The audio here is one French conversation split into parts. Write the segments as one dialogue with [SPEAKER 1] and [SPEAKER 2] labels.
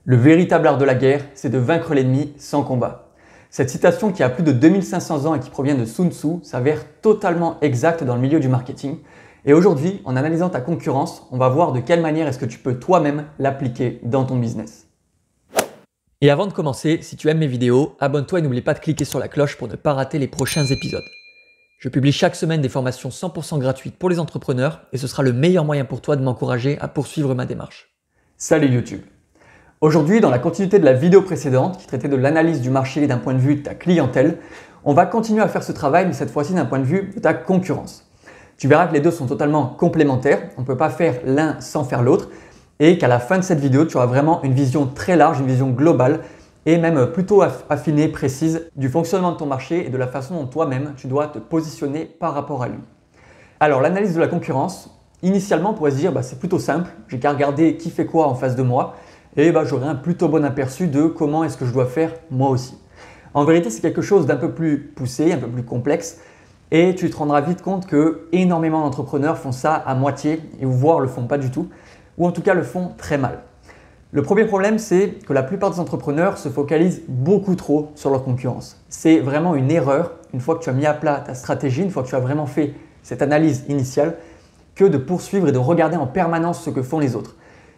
[SPEAKER 1] Le véritable art de la guerre, c'est de vaincre l'ennemi sans combat. Cette citation qui a plus de 2500 ans et qui provient de Sun Tzu s'avère totalement exacte dans le milieu du marketing. Et aujourd'hui, en analysant ta concurrence, on va voir de quelle manière est-ce que tu peux toi-même l'appliquer dans ton business. Et avant de commencer, si tu aimes mes vidéos, abonne-toi et n'oublie pas de cliquer sur la cloche pour ne pas rater les prochains épisodes. Je publie chaque semaine des formations 100% gratuites pour les entrepreneurs et ce sera le meilleur moyen pour toi de m'encourager à poursuivre ma démarche. Salut YouTube! Aujourd'hui, dans la continuité de la vidéo précédente qui traitait de l'analyse du marché d'un point de vue de ta clientèle, on va continuer à faire ce travail mais cette fois-ci d'un point de vue de ta concurrence. Tu verras que les deux sont totalement complémentaires, on ne peut pas faire l'un sans faire l'autre et qu'à la fin de cette vidéo, tu auras vraiment une vision très large, une vision globale et même plutôt affinée, précise du fonctionnement de ton marché et de la façon dont toi-même tu dois te positionner par rapport à lui. Alors l'analyse de la concurrence, initialement on pourrait se dire c'est plutôt simple, j'ai qu'à regarder qui fait quoi en face de moi et j'aurai un plutôt bon aperçu de comment est-ce que je dois faire moi aussi. En vérité c'est quelque chose d'un peu plus poussé, un peu plus complexe et tu te rendras vite compte que énormément d'entrepreneurs font ça à moitié ou voire le font pas du tout ou en tout cas le font très mal. Le premier problème, c'est que la plupart des entrepreneurs se focalisent beaucoup trop sur leur concurrence. C'est vraiment une erreur, une fois que tu as mis à plat ta stratégie, une fois que tu as vraiment fait cette analyse initiale, que de poursuivre et de regarder en permanence ce que font les autres.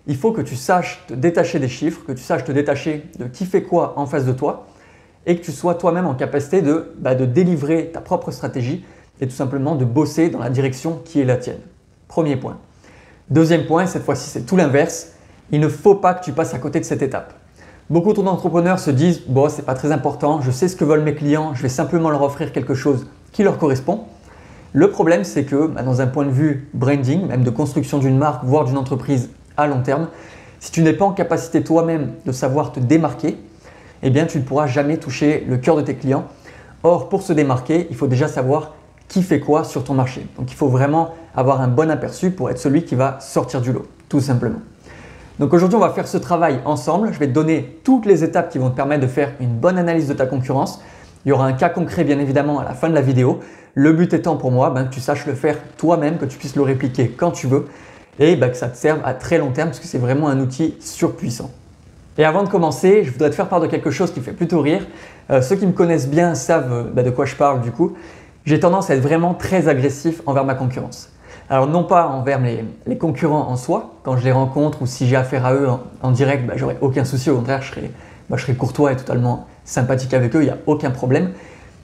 [SPEAKER 1] Il faut que tu saches te détacher des chiffres, que tu saches te détacher de qui fait quoi en face de toi et que tu sois toi-même en capacité de délivrer ta propre stratégie et tout simplement de bosser dans la direction qui est la tienne. Premier point. Deuxième point, cette fois-ci c'est tout l'inverse. Il ne faut pas que tu passes à côté de cette étape. Beaucoup d'entrepreneurs se disent « c'est pas très important, je sais ce que veulent mes clients, je vais simplement leur offrir quelque chose qui leur correspond ». Le problème c'est que dans un point de vue branding, même de construction d'une marque, voire d'une entreprise à long terme, si tu n'es pas en capacité toi-même de savoir te démarquer, tu ne pourras jamais toucher le cœur de tes clients. Or, pour se démarquer, il faut déjà savoir qui fait quoi sur ton marché. Donc il faut vraiment avoir un bon aperçu pour être celui qui va sortir du lot, tout simplement. Donc aujourd'hui, on va faire ce travail ensemble. Je vais te donner toutes les étapes qui vont te permettre de faire une bonne analyse de ta concurrence. Il y aura un cas concret bien évidemment à la fin de la vidéo. Le but étant pour moi que tu saches le faire toi-même, que tu puisses le répliquer quand tu veux et que ça te serve à très long terme parce que c'est vraiment un outil surpuissant. Et avant de commencer, je voudrais te faire part de quelque chose qui me fait plutôt rire. Ceux qui me connaissent bien savent de quoi je parle du coup. J'ai tendance à être vraiment très agressif envers ma concurrence. Alors non pas envers les concurrents en soi, quand je les rencontre ou si j'ai affaire à eux en direct, j'aurais aucun souci, au contraire je serais courtois et totalement sympathique avec eux, il n'y a aucun problème.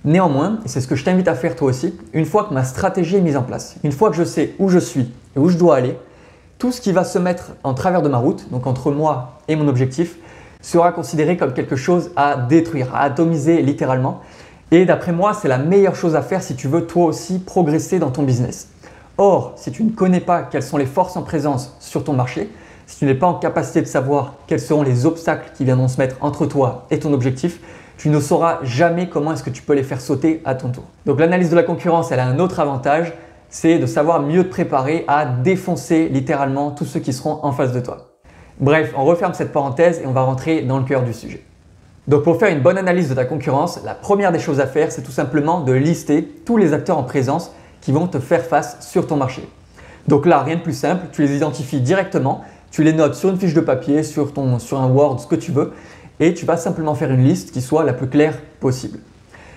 [SPEAKER 1] Néanmoins, et c'est ce que je t'invite à faire toi aussi, une fois que ma stratégie est mise en place, une fois que je sais où je suis et où je dois aller, tout ce qui va se mettre en travers de ma route, donc entre moi et mon objectif, sera considéré comme quelque chose à détruire, à atomiser littéralement. Et d'après moi, c'est la meilleure chose à faire si tu veux toi aussi progresser dans ton business. Or, si tu ne connais pas quelles sont les forces en présence sur ton marché, si tu n'es pas en capacité de savoir quels seront les obstacles qui viendront se mettre entre toi et ton objectif, tu ne sauras jamais comment est-ce que tu peux les faire sauter à ton tour. Donc l'analyse de la concurrence, elle a un autre avantage, c'est de savoir mieux te préparer à défoncer littéralement tous ceux qui seront en face de toi. Bref, on referme cette parenthèse et on va rentrer dans le cœur du sujet. Donc pour faire une bonne analyse de ta concurrence, la première des choses à faire, c'est tout simplement de lister tous les acteurs en présence qui vont te faire face sur ton marché. Donc là, rien de plus simple, tu les identifies directement, tu les notes sur une fiche de papier, sur un Word, ce que tu veux, et tu vas simplement faire une liste qui soit la plus claire possible.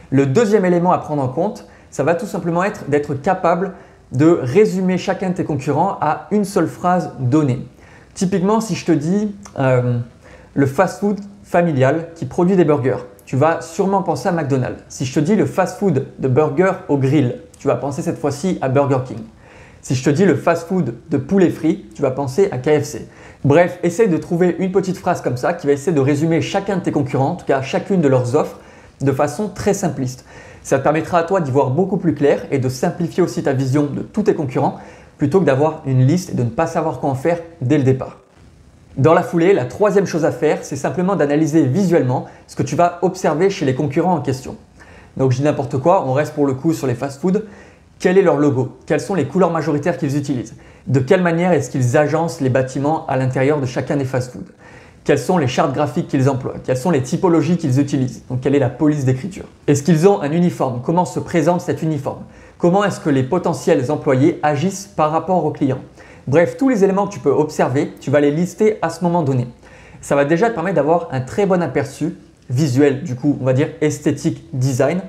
[SPEAKER 1] Le deuxième élément à prendre en compte, ça va tout simplement être d'être capable de résumer chacun de tes concurrents à une seule phrase donnée. Typiquement, si je te dis le fast-food familial qui produit des burgers, tu vas sûrement penser à McDonald's. Si je te dis le fast-food de burger au grill, tu vas penser cette fois-ci à Burger King. Si je te dis le fast-food de poulet frit, tu vas penser à KFC. Bref, essaye de trouver une petite phrase comme ça qui va essayer de résumer chacun de tes concurrents, en tout cas chacune de leurs offres, de façon très simpliste. Ça te permettra à toi d'y voir beaucoup plus clair et de simplifier aussi ta vision de tous tes concurrents plutôt que d'avoir une liste et de ne pas savoir quoi en faire dès le départ. Dans la foulée, la troisième chose à faire, c'est simplement d'analyser visuellement ce que tu vas observer chez les concurrents en question. Donc je dis n'importe quoi, on reste pour le coup sur les fast-food. Quel est leur logo? Quelles sont les couleurs majoritaires qu'ils utilisent? De quelle manière est-ce qu'ils agencent les bâtiments à l'intérieur de chacun des fast-food? Quelles sont les chartes graphiques qu'ils emploient? Quelles sont les typologies qu'ils utilisent? Donc quelle est la police d'écriture? Est-ce qu'ils ont un uniforme? Comment se présente cet uniforme? Comment est-ce que les potentiels employés agissent par rapport aux clients? Bref, tous les éléments que tu peux observer, tu vas les lister à ce moment donné. ça va déjà te permettre d'avoir un très bon aperçu visuel, du coup, on va dire esthétique, design,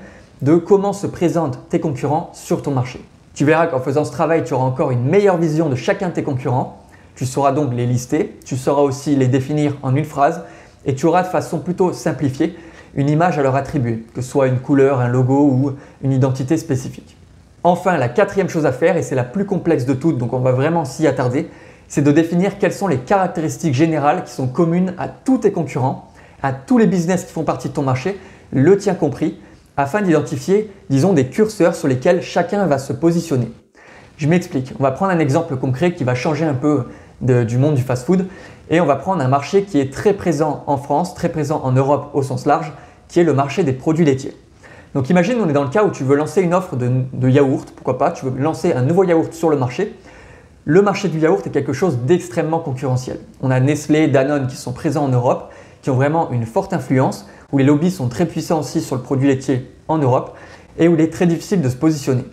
[SPEAKER 1] de comment se présentent tes concurrents sur ton marché. Tu verras qu'en faisant ce travail, tu auras encore une meilleure vision de chacun de tes concurrents. Tu sauras donc les lister, tu sauras aussi les définir en une phrase et tu auras de façon plutôt simplifiée une image à leur attribuer, que ce soit une couleur, un logo ou une identité spécifique. Enfin, la quatrième chose à faire, et c'est la plus complexe de toutes, donc on va vraiment s'y attarder, c'est de définir quelles sont les caractéristiques générales qui sont communes à tous tes concurrents, à tous les business qui font partie de ton marché, le tien compris, afin d'identifier, disons, des curseurs sur lesquels chacun va se positionner. Je m'explique. On va prendre un exemple concret qui va changer un peu du monde du fast-food et on va prendre un marché qui est très présent en France, très présent en Europe au sens large, qui est le marché des produits laitiers. Donc imagine, on est dans le cas où tu veux lancer une offre de yaourt, pourquoi pas, tu veux lancer un nouveau yaourt sur le marché. Le marché du yaourt est quelque chose d'extrêmement concurrentiel. On a Nestlé, Danone qui sont présents en Europe, qui ont vraiment une forte influence, où les lobbies sont très puissants aussi sur le produit laitier en Europe et où il est très difficile de se positionner.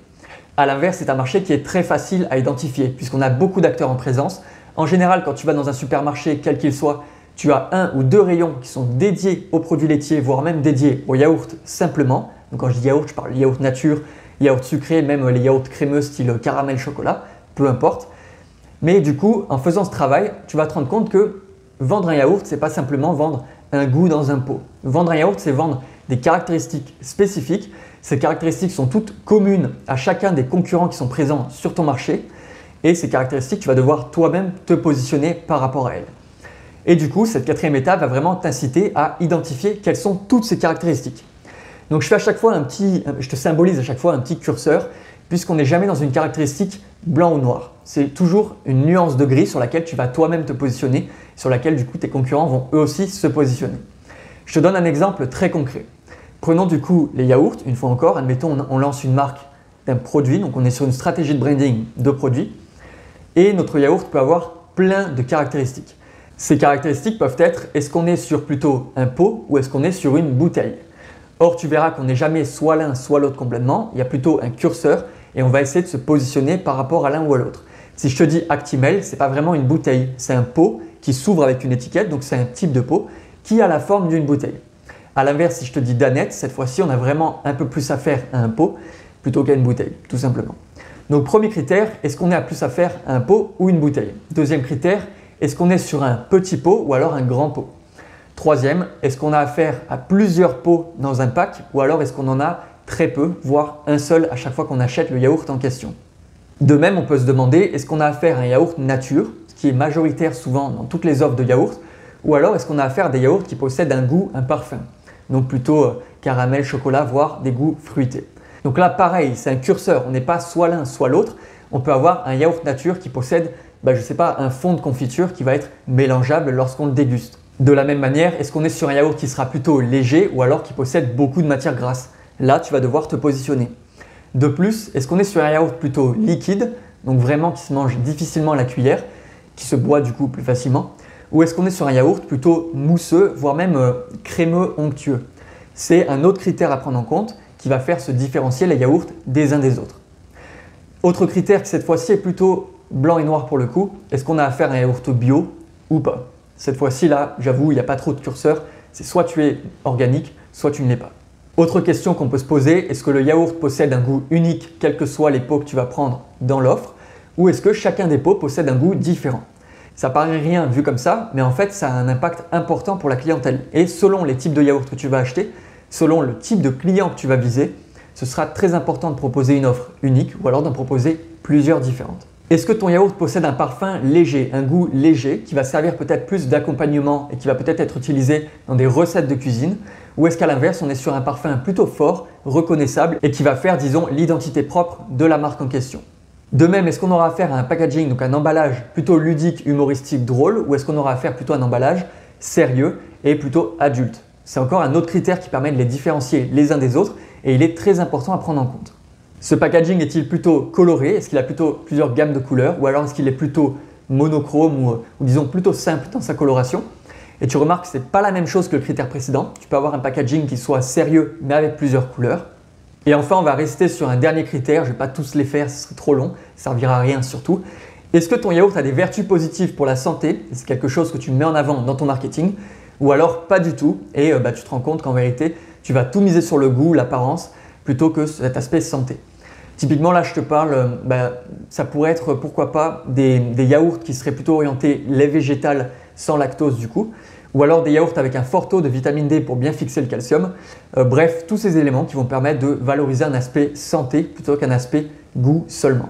[SPEAKER 1] A l'inverse, c'est un marché qui est très facile à identifier puisqu'on a beaucoup d'acteurs en présence. En général, quand tu vas dans un supermarché, quel qu'il soit, tu as un ou deux rayons qui sont dédiés aux produits laitiers, voire même dédiés aux yaourts simplement. Donc quand je dis yaourt, je parle de yaourt nature, yaourt sucré, même les yaourts crémeux style caramel chocolat, peu importe. Mais du coup, en faisant ce travail, tu vas te rendre compte que vendre un yaourt, c'est pas simplement vendre un goût dans un pot. Vendre un yaourt, c'est vendre des caractéristiques spécifiques. Ces caractéristiques sont toutes communes à chacun des concurrents qui sont présents sur ton marché. Et ces caractéristiques, tu vas devoir toi-même te positionner par rapport à elles. Et du coup, cette quatrième étape va vraiment t'inciter à identifier quelles sont toutes ces caractéristiques. Donc je fais à chaque fois je te symbolise à chaque fois un petit curseur, puisqu'on n'est jamais dans une caractéristique blanc ou noir. C'est toujours une nuance de gris sur laquelle tu vas toi-même te positionner, sur laquelle du coup tes concurrents vont eux aussi se positionner. Je te donne un exemple très concret. Prenons du coup les yaourts, une fois encore, admettons on lance une marque d'un produit, donc on est sur une stratégie de branding de produit, et notre yaourt peut avoir plein de caractéristiques. Ces caractéristiques peuvent être, est-ce qu'on est sur plutôt un pot ou est-ce qu'on est sur une bouteille? Or, tu verras qu'on n'est jamais soit l'un soit l'autre complètement, il y a plutôt un curseur et on va essayer de se positionner par rapport à l'un ou à l'autre. Si je te dis Actimel, ce n'est pas vraiment une bouteille, c'est un pot qui s'ouvre avec une étiquette, donc c'est un type de pot qui a la forme d'une bouteille. A l'inverse, si je te dis Danette, cette fois-ci, on a vraiment un peu plus affaire à un pot plutôt qu'à une bouteille, tout simplement. Donc, premier critère, est-ce qu'on a plus affaire à un pot ou une bouteille? Deuxième critère, est-ce qu'on est sur un petit pot ou alors un grand pot? Troisième, est-ce qu'on a affaire à plusieurs pots dans un pack ou alors est-ce qu'on en a très peu, voire un seul à chaque fois qu'on achète le yaourt en question? De même, on peut se demander, est-ce qu'on a affaire à un yaourt nature, ce qui est majoritaire souvent dans toutes les offres de yaourt, ou alors est-ce qu'on a affaire à des yaourts qui possèdent un goût, un parfum, donc plutôt caramel, chocolat, voire des goûts fruités. Donc là, pareil, c'est un curseur, on n'est pas soit l'un soit l'autre. On peut avoir un yaourt nature qui possède, je ne sais pas, un fond de confiture qui va être mélangeable lorsqu'on le déguste. De la même manière, est-ce qu'on est sur un yaourt qui sera plutôt léger ou alors qui possède beaucoup de matière grasse? Là, tu vas devoir te positionner. De plus, est-ce qu'on est sur un yaourt plutôt liquide, donc vraiment qui se mange difficilement à la cuillère, qui se boit du coup plus facilement, ou est-ce qu'on est sur un yaourt plutôt mousseux, voire même crémeux, onctueux? C'est un autre critère à prendre en compte qui va faire se différencier les yaourts des uns des autres. Autre critère qui cette fois-ci est plutôt blanc et noir pour le coup, est-ce qu'on a affaire à un yaourt bio ou pas? Cette fois-ci là, j'avoue, il n'y a pas trop de curseur, c'est soit tu es organique, soit tu ne l'es pas. Autre question qu'on peut se poser, est-ce que le yaourt possède un goût unique, quels que soient les pots que tu vas prendre dans l'offre, ou est-ce que chacun des pots possède un goût différent? Ça paraît rien vu comme ça, mais en fait ça a un impact important pour la clientèle. Et selon les types de yaourts que tu vas acheter, selon le type de client que tu vas viser, ce sera très important de proposer une offre unique ou alors d'en proposer plusieurs différentes. Est-ce que ton yaourt possède un parfum léger, un goût léger qui va servir peut-être plus d'accompagnement et qui va peut-être être utilisé dans des recettes de cuisine? Ou est-ce qu'à l'inverse, on est sur un parfum plutôt fort, reconnaissable et qui va faire, disons, l'identité propre de la marque en question? De même, est-ce qu'on aura affaire à un packaging, donc un emballage plutôt ludique, humoristique, drôle, ou est-ce qu'on aura affaire plutôt à un emballage sérieux et plutôt adulte? C'est encore un autre critère qui permet de les différencier les uns des autres et il est très important à prendre en compte. Ce packaging est-il plutôt coloré? Est-ce qu'il a plutôt plusieurs gammes de couleurs? Ou alors est-ce qu'il est plutôt monochrome ou disons plutôt simple dans sa coloration? Et tu remarques que ce n'est pas la même chose que le critère précédent. Tu peux avoir un packaging qui soit sérieux mais avec plusieurs couleurs. Et enfin, on va rester sur un dernier critère. Je ne vais pas tous les faire, ce serait trop long, ça ne servira à rien surtout. Est-ce que ton yaourt a des vertus positives pour la santé? C'est quelque chose que tu mets en avant dans ton marketing? Ou alors pas du tout et tu te rends compte qu'en vérité, tu vas tout miser sur le goût, l'apparence, plutôt que cet aspect santé. Typiquement là, je te parle, ça pourrait être pourquoi pas des yaourts qui seraient plutôt orientés lait végétal sans lactose du coup, ou alors des yaourts avec un fort taux de vitamine D pour bien fixer le calcium. Bref, tous ces éléments qui vont permettre de valoriser un aspect santé plutôt qu'un aspect goût seulement.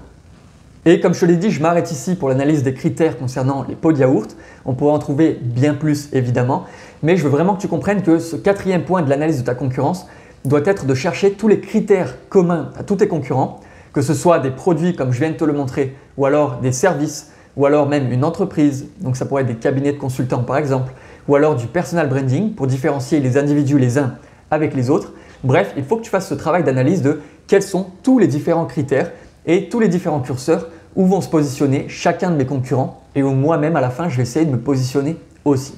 [SPEAKER 1] Et comme je te l'ai dit, je m'arrête ici pour l'analyse des critères concernant les pots de yaourt. On pourra en trouver bien plus évidemment, mais je veux vraiment que tu comprennes que ce quatrième point de l'analyse de ta concurrence doit être de chercher tous les critères communs à tous tes concurrents, que ce soit des produits comme je viens de te le montrer, ou alors des services, ou alors même une entreprise, donc ça pourrait être des cabinets de consultants par exemple, ou alors du personal branding pour différencier les individus les uns avec les autres. Bref, il faut que tu fasses ce travail d'analyse de quels sont tous les différents critères et tous les différents curseurs où vont se positionner chacun de mes concurrents et où moi-même à la fin je vais essayer de me positionner aussi.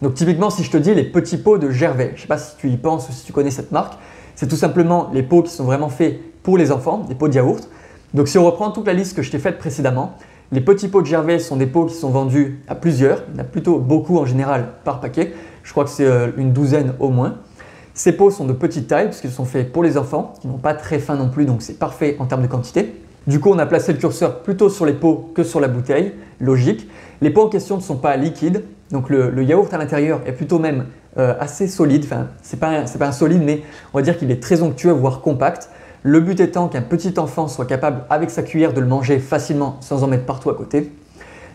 [SPEAKER 1] Donc typiquement si je te dis les petits pots de Gervais, je ne sais pas si tu y penses ou si tu connais cette marque, c'est tout simplement les pots qui sont vraiment faits pour les enfants, des pots de yaourt. Donc si on reprend toute la liste que je t'ai faite précédemment, les petits pots de Gervais sont des pots qui sont vendus à plusieurs, il y en a plutôt beaucoup en général par paquet, je crois que c'est une douzaine au moins. Ces pots sont de petite taille parce qu'ils sont faits pour les enfants, qui n'ont pas très faim non plus, donc c'est parfait en termes de quantité. Du coup, on a placé le curseur plutôt sur les pots que sur la bouteille, logique. Les pots en question ne sont pas liquides, donc le yaourt à l'intérieur est plutôt même assez solide. Enfin, c'est pas un solide, mais on va dire qu'il est très onctueux, voire compact. Le but étant qu'un petit enfant soit capable, avec sa cuillère, de le manger facilement sans en mettre partout à côté.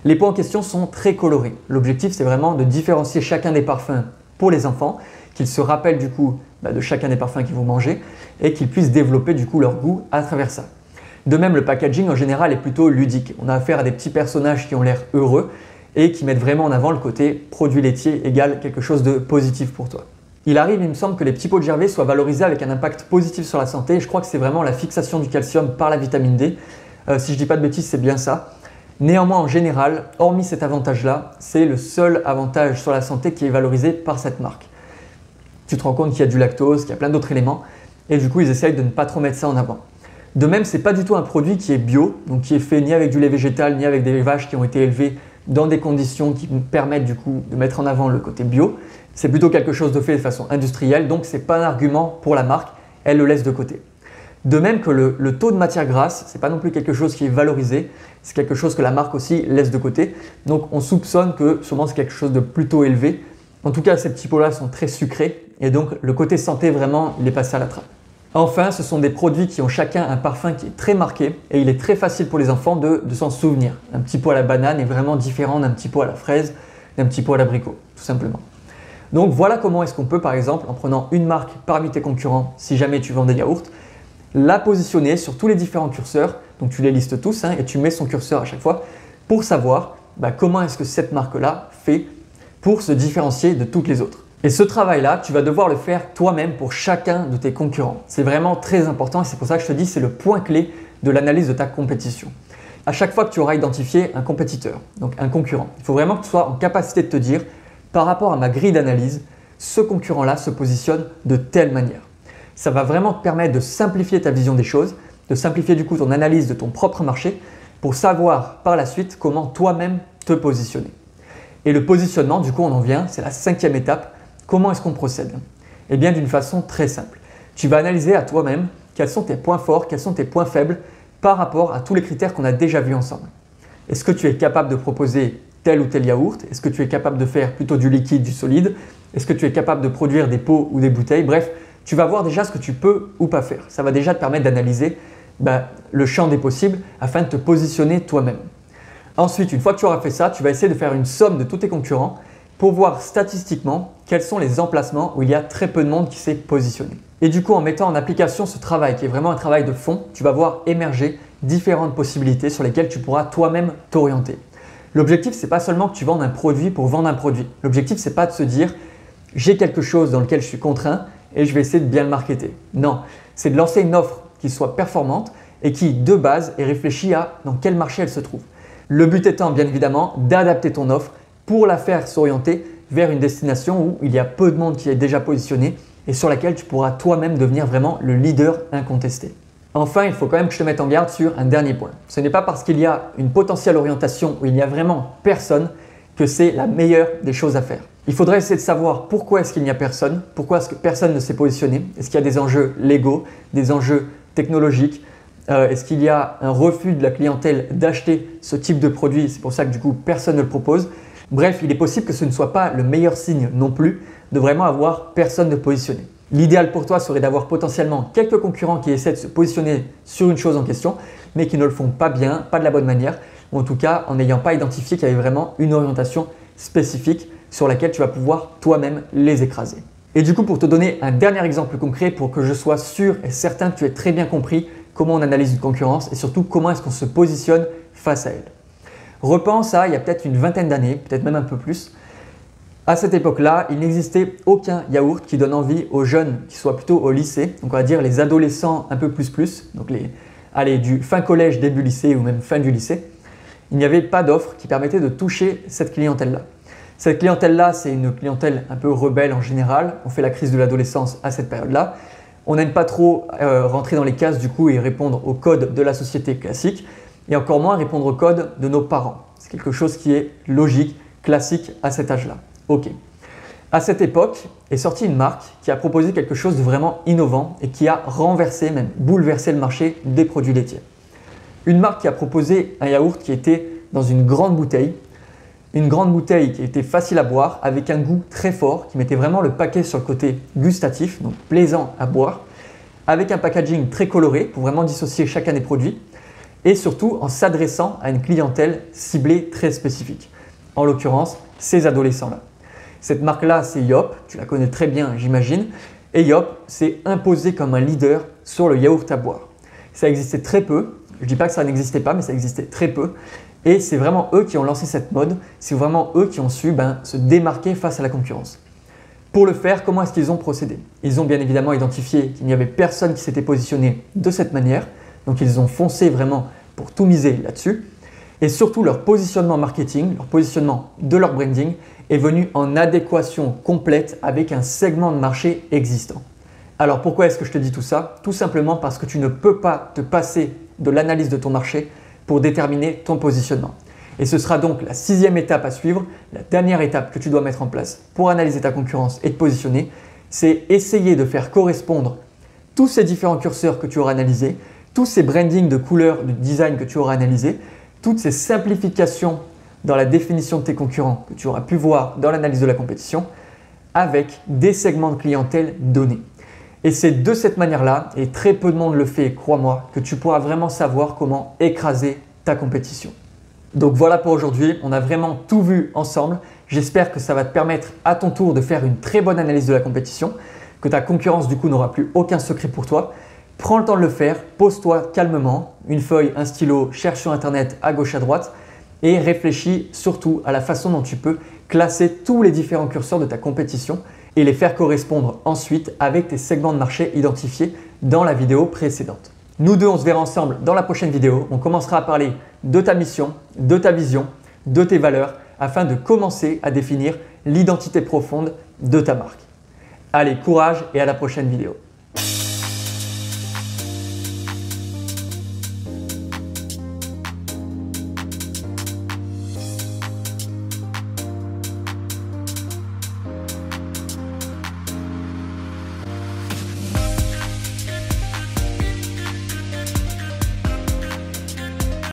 [SPEAKER 1] Les pots en question sont très colorés. L'objectif, c'est vraiment de différencier chacun des parfums pour les enfants, qu'ils se rappellent du coup de chacun des parfums qu'ils vont manger et qu'ils puissent développer du coup leur goût à travers ça. De même, le packaging en général est plutôt ludique. On a affaire à des petits personnages qui ont l'air heureux et qui mettent vraiment en avant le côté produit laitier égale quelque chose de positif pour toi. Il arrive, il me semble, que les petits pots de Gervais soient valorisés avec un impact positif sur la santé et je crois que c'est vraiment la fixation du calcium par la vitamine D. Si je ne dis pas de bêtises, c'est bien ça. Néanmoins, en général, hormis cet avantage-là, c'est le seul avantage sur la santé qui est valorisé par cette marque. Tu te rends compte qu'il y a du lactose, qu'il y a plein d'autres éléments et du coup, ils essayent de ne pas trop mettre ça en avant. De même, ce n'est pas du tout un produit qui est bio, donc qui est fait ni avec du lait végétal, ni avec des vaches qui ont été élevées dans des conditions qui nous permettent du coup de mettre en avant le côté bio. C'est plutôt quelque chose de fait de façon industrielle, donc ce n'est pas un argument pour la marque, elle le laisse de côté. De même que le taux de matière grasse, ce n'est pas non plus quelque chose qui est valorisé, c'est quelque chose que la marque aussi laisse de côté. Donc on soupçonne que sûrement c'est quelque chose de plutôt élevé. En tout cas, ces petits pots-là sont très sucrés et donc le côté santé vraiment, il est passé à la trappe. Enfin, ce sont des produits qui ont chacun un parfum qui est très marqué et il est très facile pour les enfants de s'en souvenir. Un petit pot à la banane est vraiment différent d'un petit pot à la fraise, d'un petit pot à l'abricot, tout simplement. Donc voilà comment est-ce qu'on peut par exemple, en prenant une marque parmi tes concurrents, si jamais tu vends des yaourts, la positionner sur tous les différents curseurs, donc tu les listes tous et tu mets son curseur à chaque fois pour savoir comment est-ce que cette marque-là fait pour se différencier de toutes les autres. Et ce travail-là, tu vas devoir le faire toi-même pour chacun de tes concurrents. C'est vraiment très important et c'est pour ça que je te dis c'est le point clé de l'analyse de ta compétition. À chaque fois que tu auras identifié un compétiteur, donc un concurrent, il faut vraiment que tu sois en capacité de te dire par rapport à ma grille d'analyse, ce concurrent-là se positionne de telle manière. Ça va vraiment te permettre de simplifier ta vision des choses, de simplifier du coup ton analyse de ton propre marché pour savoir par la suite comment toi-même te positionner. Et le positionnement, du coup, on en vient, c'est la 5e étape. Comment est-ce qu'on procède? Eh bien, d'une façon très simple. Tu vas analyser à toi-même quels sont tes points forts, quels sont tes points faibles par rapport à tous les critères qu'on a déjà vus ensemble. Est-ce que tu es capable de proposer tel ou tel yaourt? Est-ce que tu es capable de faire plutôt du liquide, du solide? Est-ce que tu es capable de produire des pots ou des bouteilles? Bref, tu vas voir déjà ce que tu peux ou pas faire. Ça va déjà te permettre d'analyser le champ des possibles afin de te positionner toi-même. Ensuite, une fois que tu auras fait ça, tu vas essayer de faire une somme de tous tes concurrents pour voir statistiquement quels sont les emplacements où il y a très peu de monde qui s'est positionné. Et du coup, en mettant en application ce travail qui est vraiment un travail de fond, tu vas voir émerger différentes possibilités sur lesquelles tu pourras toi-même t'orienter. L'objectif, ce n'est pas seulement que tu vendes un produit pour vendre un produit. L'objectif, ce n'est pas de se dire « j'ai quelque chose dans lequel je suis contraint et je vais essayer de bien le marketer ». Non, c'est de lancer une offre qui soit performante et qui, de base, est réfléchie à dans quel marché elle se trouve. Le but étant, bien évidemment, d'adapter ton offre pour la faire s'orienter vers une destination où il y a peu de monde qui est déjà positionné et sur laquelle tu pourras toi-même devenir vraiment le leader incontesté. Enfin, il faut quand même que je te mette en garde sur un dernier point. Ce n'est pas parce qu'il y a une potentielle orientation où il n'y a vraiment personne que c'est la meilleure des choses à faire. Il faudrait essayer de savoir pourquoi est-ce qu'il n'y a personne, pourquoi est-ce que personne ne s'est positionné, est-ce qu'il y a des enjeux légaux, des enjeux technologiques, est-ce qu'il y a un refus de la clientèle d'acheter ce type de produit, c'est pour ça que du coup personne ne le propose. Bref, il est possible que ce ne soit pas le meilleur signe non plus de vraiment avoir personne de positionné. L'idéal pour toi serait d'avoir potentiellement quelques concurrents qui essaient de se positionner sur une chose en question, mais qui ne le font pas bien, pas de la bonne manière, ou en tout cas en n'ayant pas identifié qu'il y avait vraiment une orientation spécifique sur laquelle tu vas pouvoir toi-même les écraser. Et du coup, pour te donner un dernier exemple concret pour que je sois sûr et certain que tu aies très bien compris comment on analyse une concurrence et surtout comment est-ce qu'on se positionne face à elle. Repense à il y a peut-être une vingtaine d'années, peut-être même un peu plus. À cette époque-là, il n'existait aucun yaourt qui donne envie aux jeunes qui soient plutôt au lycée, donc on va dire les adolescents un peu plus, donc du fin collège, début lycée ou même fin du lycée. Il n'y avait pas d'offre qui permettait de toucher cette clientèle-là. Cette clientèle-là, c'est une clientèle un peu rebelle en général. On fait la crise de l'adolescence à cette période-là. On n'aime pas trop rentrer dans les cases du coup et répondre aux codes de la société classique et encore moins répondre aux codes de nos parents. C'est quelque chose qui est logique, classique à cet âge-là. Ok. À cette époque est sortie une marque qui a proposé quelque chose de vraiment innovant et qui a renversé, même bouleversé le marché des produits laitiers. Une marque qui a proposé un yaourt qui était dans une grande bouteille qui était facile à boire avec un goût très fort, qui mettait vraiment le paquet sur le côté gustatif, donc plaisant à boire, avec un packaging très coloré pour vraiment dissocier chacun des produits et surtout en s'adressant à une clientèle ciblée très spécifique, en l'occurrence ces adolescents-là. Cette marque-là, c'est Yop, tu la connais très bien j'imagine, et Yop s'est imposé comme un leader sur le yaourt à boire. Ça existait très peu, je ne dis pas que ça n'existait pas, mais ça existait très peu. Et c'est vraiment eux qui ont lancé cette mode, c'est vraiment eux qui ont su se démarquer face à la concurrence. Pour le faire, comment est-ce qu'ils ont procédé? Ils ont bien évidemment identifié qu'il n'y avait personne qui s'était positionné de cette manière, donc ils ont foncé vraiment pour tout miser là-dessus. Et surtout, leur positionnement marketing, leur positionnement de leur branding est venu en adéquation complète avec un segment de marché existant. Alors pourquoi est-ce que je te dis tout ça? Tout simplement parce que tu ne peux pas te passer de l'analyse de ton marché pour déterminer ton positionnement. Et ce sera donc la 6e étape à suivre, la dernière étape que tu dois mettre en place pour analyser ta concurrence et te positionner, c'est essayer de faire correspondre tous ces différents curseurs que tu auras analysés, tous ces brandings de couleurs, de design que tu auras analysés, toutes ces simplifications dans la définition de tes concurrents que tu auras pu voir dans l'analyse de la compétition avec des segments de clientèle donnés. Et c'est de cette manière-là, et très peu de monde le fait, crois-moi, que tu pourras vraiment savoir comment écraser ta compétition. Donc voilà pour aujourd'hui, on a vraiment tout vu ensemble. J'espère que ça va te permettre à ton tour de faire une très bonne analyse de la compétition, que ta concurrence du coup n'aura plus aucun secret pour toi. Prends le temps de le faire, pose-toi calmement, une feuille, un stylo, cherche sur internet à gauche à droite et réfléchis surtout à la façon dont tu peux classer tous les différents curseurs de ta compétition et les faire correspondre ensuite avec tes segments de marché identifiés dans la vidéo précédente. Nous deux, on se verra ensemble dans la prochaine vidéo. On commencera à parler de ta mission, de ta vision, de tes valeurs afin de commencer à définir l'identité profonde de ta marque. Allez, courage et à la prochaine vidéo.